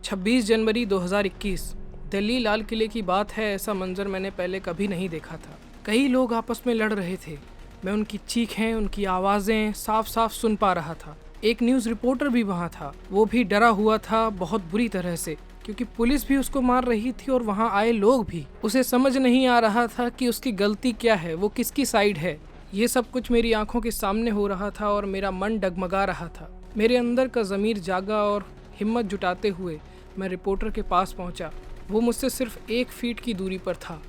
26 जनवरी 2021 दिल्ली लाल किले की बात है। ऐसा मंजर मैंने पहले कभी नहीं देखा था। कई लोग आपस में लड़ रहे थे। मैं उनकी चीखें, उनकी आवाज़ें साफ साफ सुन पा रहा था। एक न्यूज़ रिपोर्टर भी वहाँ था। वो भी डरा हुआ था बहुत बुरी तरह से, क्योंकि पुलिस भी उसको मार रही थी और वहाँ आए लोग भी। उसे समझ नहीं आ रहा था कि उसकी गलती क्या है, वो किसकी साइड है। ये सब कुछ मेरी आंखों के सामने हो रहा था और मेरा मन डगमगा रहा था। मेरे अंदर का ज़मीर जागा और हिम्मत जुटाते हुए मैं रिपोर्टर के पास पहुंचा। वो मुझसे सिर्फ 1 फीट की दूरी पर था।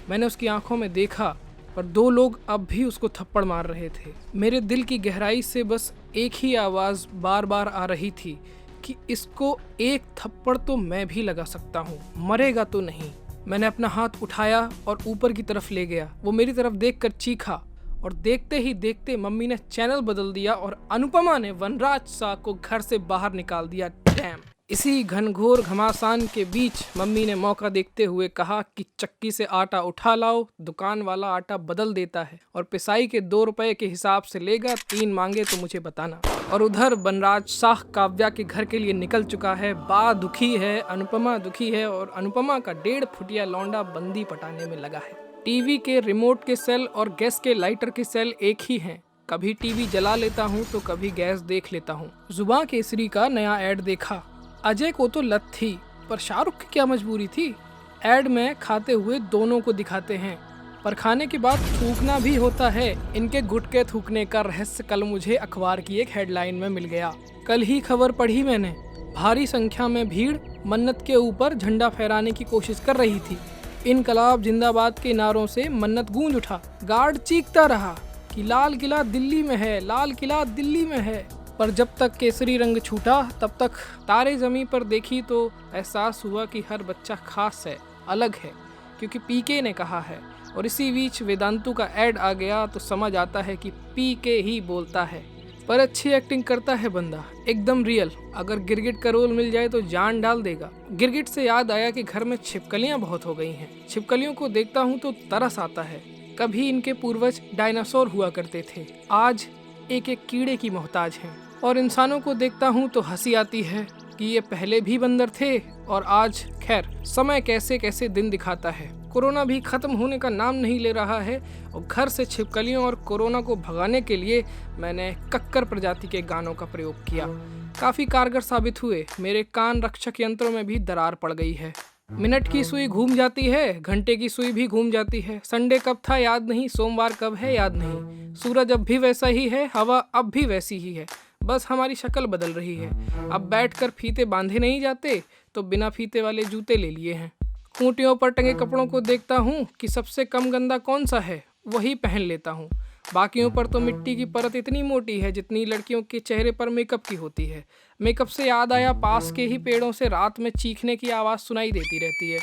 मैंने उसकी आंखों में देखा, पर 2 लोग अब भी उसको थप्पड़ मार रहे थे। मेरे दिल की गहराई से बस एक ही आवाज़ बार बार आ रही थी कि इसको एक थप्पड़ तो मैं भी लगा सकता हूँ, मरेगा तो नहीं। मैंने अपना हाथ उठाया और ऊपर की तरफ ले गया। वो मेरी तरफ देखकर चीखा और देखते ही देखते मम्मी ने चैनल बदल दिया और अनुपमा ने वनराज शाह को घर से बाहर निकाल दिया। डैम! इसी घनघोर घमासान के बीच मम्मी ने मौका देखते हुए कहा कि चक्की से आटा उठा लाओ, दुकान वाला आटा बदल देता है और पिसाई के 2 रुपए के हिसाब से लेगा, 3 मांगे तो मुझे बताना। और उधर वनराज शाह काव्या के घर के लिए निकल चुका है। बा दुखी है, अनुपमा दुखी है और अनुपमा का 1.5 फुटिया लौंडा बंदी पटाने में लगा है। टीवी के रिमोट के सेल और गैस के लाइटर के सेल एक ही हैं। कभी टीवी जला लेता हूँ तो कभी गैस देख लेता हूँ। जुबां केसरी का नया ऐड देखा। अजय को तो लत थी, पर शाहरुख की क्या मजबूरी थी। ऐड में खाते हुए दोनों को दिखाते हैं, पर खाने के बाद थूकना भी होता है। इनके गुटके थूकने का रहस्य कल मुझे अखबार की एक हेडलाइन में मिल गया। कल ही खबर पढ़ी मैंने। भारी संख्या में भीड़ मन्नत के ऊपर झंडा फहराने की कोशिश कर रही थी। इनकलाब जिंदाबाद के नारों से मन्नत गूंज उठा। गार्ड चीखता रहा कि लाल किला दिल्ली में है, लाल किला दिल्ली में है। पर जब तक केसरी रंग छूटा तब तक तारे ज़मीं पर देखी तो एहसास हुआ कि हर बच्चा खास है, अलग है, क्योंकि पीके ने कहा है। और इसी बीच वेदांतु का ऐड आ गया तो समझ आता है कि पीके ही बोलता है। पर अच्छी एक्टिंग करता है बंदा, एकदम रियल। अगर गिरगिट का रोल मिल जाए तो जान डाल देगा। गिरगिट से याद आया कि घर में छिपकलियां बहुत हो गई हैं। छिपकलियों को देखता हूँ तो तरस आता है। कभी इनके पूर्वज डायनासोर हुआ करते थे, आज एक एक कीड़े की मोहताज हैं। और इंसानों को देखता हूँ तो हंसी आती है कि ये पहले भी बंदर थे और आज। खैर, समय कैसे कैसे दिन दिखाता है। कोरोना भी खत्म होने का नाम नहीं ले रहा है और घर से छिपकलियों और कोरोना को भगाने के लिए मैंने कक्कर प्रजाति के गानों का प्रयोग किया। काफ़ी कारगर साबित हुए। मेरे कान रक्षक यंत्रों में भी दरार पड़ गई है। मिनट की सुई घूम जाती है, घंटे की सुई भी घूम जाती है। संडे कब था याद नहीं, सोमवार कब है याद नहीं। सूरज अब भी वैसा ही है, हवा अब भी वैसी ही है, बस हमारी शक्ल बदल रही है। अब बैठकर फीते बांधे नहीं जाते तो बिना फीते वाले जूते ले लिए हैं। खूंटियों पर टंगे कपड़ों को देखता हूँ कि सबसे कम गंदा कौन सा है, वही पहन लेता हूँ। बाकियों पर तो मिट्टी की परत इतनी मोटी है जितनी लड़कियों के चेहरे पर मेकअप की होती है। मेकअप से याद आया, पास के ही पेड़ों से रात में चीखने की आवाज़ सुनाई देती रहती है।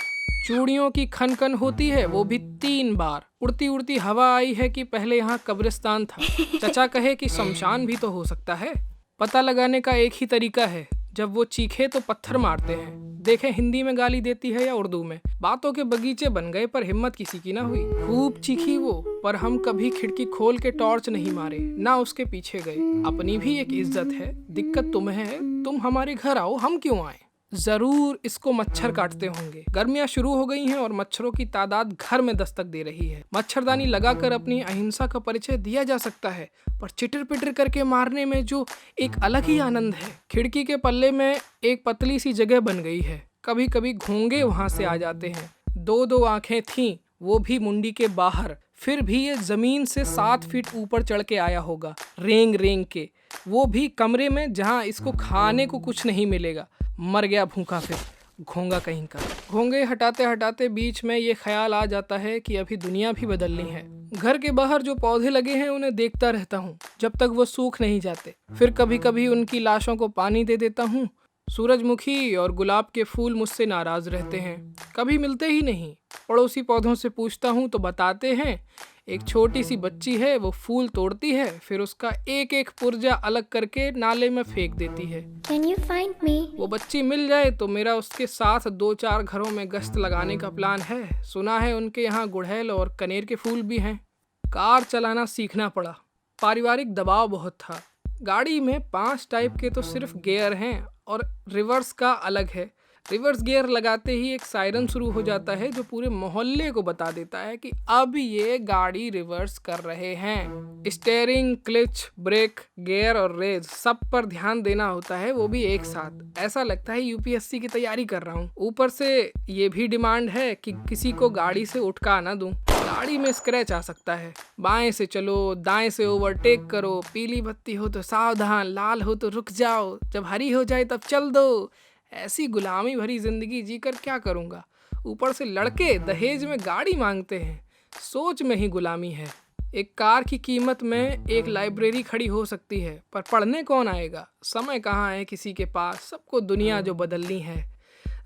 चूड़ियों की खन खन होती है, वो भी 3 बार। उड़ती उड़ती हवा आई है कि पहले यहाँ कब्रिस्तान था। चचा कहे कि शमशान भी तो हो सकता है। पता लगाने का एक ही तरीका है, जब वो चीखे तो पत्थर मारते हैं। देखें हिंदी में गाली देती है या उर्दू में। बातों के बगीचे बन गए पर हिम्मत किसी की ना हुई। खूब चीखी वो, पर हम कभी खिड़की खोल के टॉर्च नहीं मारे, ना उसके पीछे गए। अपनी भी एक इज्जत है। दिक्कत तुम्हें है, तुम हमारे घर आओ, हम क्यों आए। जरूर इसको मच्छर काटते होंगे। गर्मियां शुरू हो गई हैं और मच्छरों की तादाद घर में दस्तक दे रही है। मच्छरदानी लगाकर अपनी अहिंसा का परिचय दिया जा सकता है, पर चिटर पिटर करके मारने में जो एक अलग ही आनंद है। खिड़की के पल्ले में एक पतली सी जगह बन गई है। कभी कभी घोंगे वहां से आ जाते हैं। 2-2 आंखें थीं, वो भी मुंडी के बाहर। फिर भी ये जमीन से 7 फीट ऊपर चढ़ के आया होगा, रेंग रेंग के। वो भी कमरे में जहां इसको खाने को कुछ नहीं मिलेगा। मर गया भूखा फिर, घोंगा कहीं का। घोंगे हटाते हटाते बीच में ये ख्याल आ जाता है कि अभी दुनिया भी बदलनी है। घर के बाहर जो पौधे लगे हैं उन्हें देखता रहता हूँ जब तक वो सूख नहीं जाते। फिर कभी कभी उनकी लाशों को पानी दे देता हूँ। सूरजमुखी और गुलाब के फूल मुझसे नाराज रहते हैं, कभी मिलते ही नहीं। पड़ोसी पौधों से पूछता हूँ तो बताते हैं एक छोटी सी बच्ची है, वो फूल तोड़ती है, फिर उसका एक एक पुर्जा अलग करके नाले में फेंक देती है। Can you find me? वो बच्ची मिल जाए तो मेरा उसके साथ 2-4 घरों में गश्त लगाने का प्लान है। सुना है उनके यहाँ गुड़हल और कनेर के फूल भी हैं। कार चलाना सीखना पड़ा, पारिवारिक दबाव बहुत था। गाड़ी में 5 टाइप के तो सिर्फ गियर हैं और रिवर्स का अलग है। रिवर्स गियर लगाते ही एक सायरन शुरू हो जाता है जो पूरे मोहल्ले को बता देता है कि अब ये गाड़ी रिवर्स कर रहे हैं। स्टीयरिंग, क्लच, ब्रेक, गियर और रेस सब पर ध्यान देना होता है, वो भी एक साथ। ऐसा लगता है यूपीएससी की तैयारी कर रहा हूँ। ऊपर से ये भी डिमांड है कि किसी को गाड़ी से उठका ना दूं। गाड़ी में स्क्रैच आ सकता है। बाएं से चलो, दाएं से ओवरटेक करो, पीली बत्ती हो तो सावधान, लाल हो तो रुक जाओ, जब हरी हो जाए तब चल दो। ऐसी गुलामी भरी जिंदगी जीकर क्या करूंगा। ऊपर से लड़के दहेज में गाड़ी मांगते हैं। सोच में ही गुलामी है। एक कार की कीमत में एक लाइब्रेरी खड़ी हो सकती है, पर पढ़ने कौन आएगा। समय कहाँ है किसी के पास, सबको दुनिया जो बदलनी है।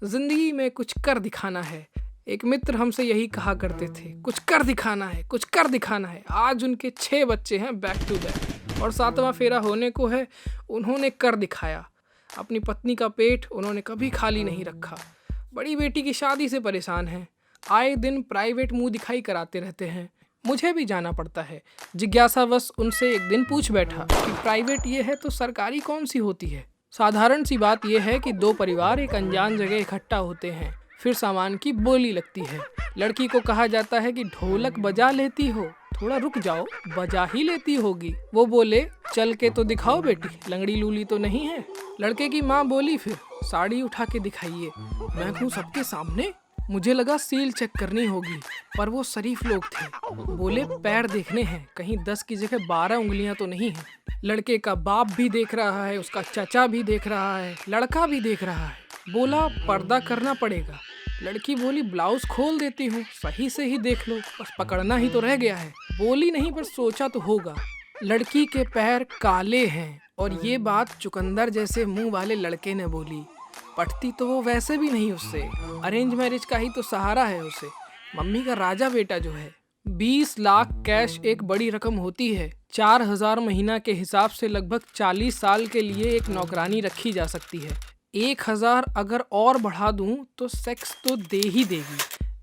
जिंदगी में कुछ कर दिखाना है। एक मित्र हमसे यही कहा करते थे, कुछ कर दिखाना है, कुछ कर दिखाना है। आज उनके 6 बच्चे हैं बैक टू बैक और 7वां फेरा होने को है। उन्होंने कर दिखाया। अपनी पत्नी का पेट उन्होंने कभी खाली नहीं रखा। बड़ी बेटी की शादी से परेशान हैं। आए दिन प्राइवेट मुंह दिखाई कराते रहते हैं। मुझे भी जाना पड़ता है। जिज्ञासावश उनसे एक दिन पूछ बैठा कि प्राइवेट ये है तो सरकारी कौन सी होती है। साधारण सी बात यह है कि 2 परिवार एक अनजान जगह इकट्ठा होते हैं, फिर सामान की बोली लगती है। लड़की को कहा जाता है कि ढोलक बजा लेती हो, थोड़ा रुक जाओ, बजा ही लेती होगी। वो बोले, चल के तो दिखाओ बेटी, लंगड़ी लूली तो नहीं है। लड़के की माँ बोली, फिर साड़ी उठा के दिखाइए। मैं कहूँ सबके सामने? मुझे लगा सील चेक करनी होगी, पर वो शरीफ लोग थे। बोले पैर देखने हैं, कहीं 10 की जगह 12 उंगलियां तो नहीं है। लड़के का बाप भी देख रहा है, उसका चाचा भी देख रहा है, लड़का भी देख रहा है। बोला पर्दा करना पड़ेगा। लड़की बोली ब्लाउज खोल देती हूँ, सही से ही देख लो, बस पकड़ना ही तो रह गया है। बोली नहीं, पर सोचा तो होगा। लड़की के पैर काले हैं और ये बात चुकंदर जैसे मुंह वाले लड़के ने बोली। पटती तो वो वैसे भी नहीं उससे, अरेंज मैरिज का ही तो सहारा है उसे। मम्मी का राजा बेटा जो है। 20 लाख कैश एक बड़ी रकम होती है। 4000 महीना के हिसाब से लगभग 40 साल के लिए एक नौकरानी रखी जा सकती है। 1000 अगर और बढ़ा दूं तो सेक्स तो दे ही देगी,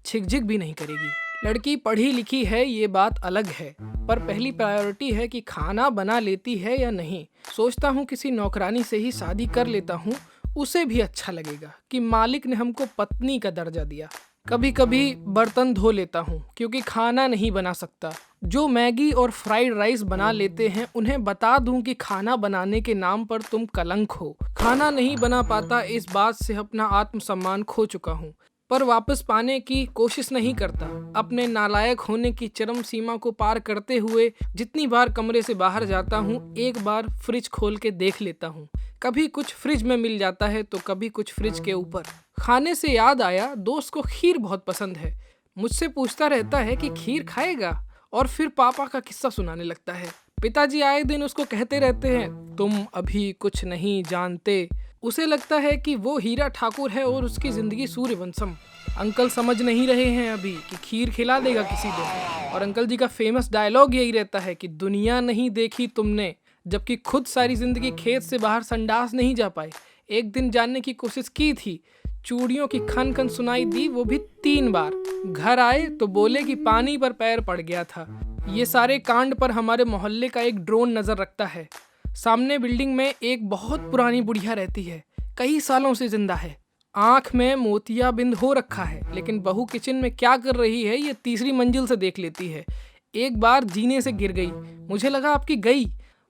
झिकझिक भी नहीं करेगी। लड़की पढ़ी लिखी है ये बात अलग है, पर पहली प्रायोरिटी है कि खाना बना लेती है या नहीं। सोचता हूँ किसी नौकरानी से ही शादी कर लेता हूँ, उसे भी अच्छा लगेगा कि मालिक ने हमको पत्नी का दर्जा दिया। कभी कभी बर्तन धो लेता हूँ क्योंकि खाना नहीं बना सकता। जो मैगी और फ्राइड राइस बना लेते हैं उन्हें बता दूं कि खाना बनाने के नाम पर तुम कलंक हो। खाना नहीं बना पाता इस बात से अपना आत्मसम्मान खो चुका हूँ, पर वापस पाने की कोशिश नहीं करता। अपने नालायक होने की चरम सीमा को पार करते हुए जितनी बार कमरे से बाहर जाता हूँ, एक बार फ्रिज खोल के देख लेता हूँ। कभी कुछ फ्रिज में मिल जाता है तो कभी कुछ फ्रिज के ऊपर। खाने से याद आया, दोस्त को खीर बहुत पसंद है। मुझसे पूछता रहता है कि खीर खाएगा, और फिर पापा का किस्सा सुनाने लगता है। पिताजी आए दिन उसको कहते रहते हैं, तुम अभी कुछ नहीं जानते। उसे लगता है कि वो हीरा ठाकुर है और उसकी जिंदगी सूर्यवंशम। अंकल समझ नहीं रहे हैं अभी कि खीर खिला देगा किसी दिन। और अंकल जी का फेमस डायलॉग यही रहता है कि दुनिया नहीं देखी तुमने, जबकि खुद सारी जिंदगी खेत से बाहर संडास नहीं जा पाए। एक दिन जानने की कोशिश की थी, चूड़ियों की खन खन सुनाई दी, वो भी 3 बार। घर आए तो बोले कि पानी पर पैर पड़ गया था। ये सारे कांड पर हमारे मोहल्ले का एक ड्रोन नजर रखता है। सामने बिल्डिंग में एक बहुत पुरानी बुढ़िया रहती है, कई सालों से जिंदा है। आंख में मोतियाबिंद हो रखा है, लेकिन बहू किचन में क्या कर रही है ये तीसरी मंजिल से देख लेती है। एक बार जीने से गिर गई, मुझे लगा आपकी गई,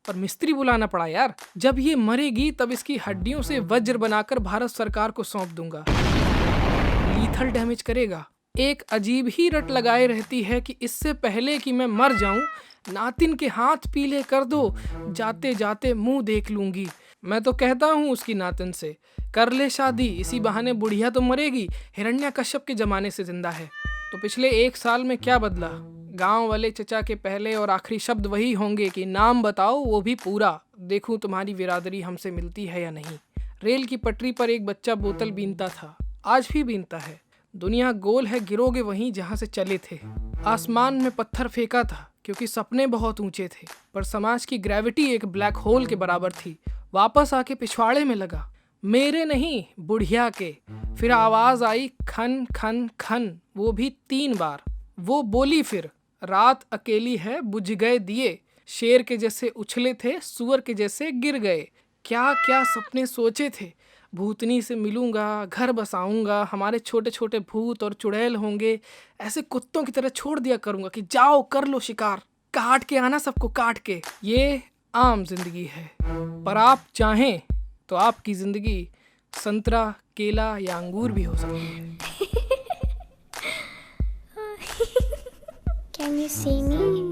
पर मिस्त्री बुलाना पड़ा यार। जब ये मरेगी तब इसकी हड्डियों से वज्र बनाकर भारत सरकार को सौंप दूंगा। लीथल डैमेज करेगा। एक अजीब ही रट लगाए रहती है कि इससे पहले कि मैं मर जाऊं, नातिन के हाथ पीले कर दो, जाते जाते मुंह देख लूंगी। मैं तो कहता हूँ उसकी नातिन से, कर ले शादी, इसी बहाने बुढ़िया तो मरेगी, हिरण्यकश्यप के जमाने से जिंदा है। तो पिछले 1 साल में क्या बदला? गांव वाले चचा के पहले और आखिरी शब्द वही होंगे कि नाम बताओ, वो भी पूरा, देखूं तुम्हारी बिरादरी हमसे मिलती है या नहीं। रेल की पटरी पर एक बच्चा बोतल बीनता था, आज भी बीनता है। दुनिया गोल है, गिरोगे वहीं जहां से चले थे। आसमान में पत्थर फेंका था क्योंकि सपने बहुत ऊंचे थे, पर समाज की ग्रेविटी एक ब्लैक होल के बराबर थी। वापस आके पिछवाड़े में लगा, मेरे नहीं बुढ़िया के। फिर आवाज आई खन खन खन, वो भी 3 बार। वो बोली फिर, रात अकेली है बुझ गए दिए, शेर के जैसे उछले थे सुअर के जैसे गिर गए। क्या क्या सपने सोचे थे। भूतनी से मिलूंगा, घर बसाऊंगा, हमारे छोटे छोटे भूत और चुड़ैल होंगे, ऐसे कुत्तों की तरह छोड़ दिया करूंगा कि जाओ कर लो शिकार, काट के आना सबको काट के। ये आम जिंदगी है, पर आप चाहें तो आपकी जिंदगी संतरा, केला या अंगूर भी हो सकती है। Can you see me?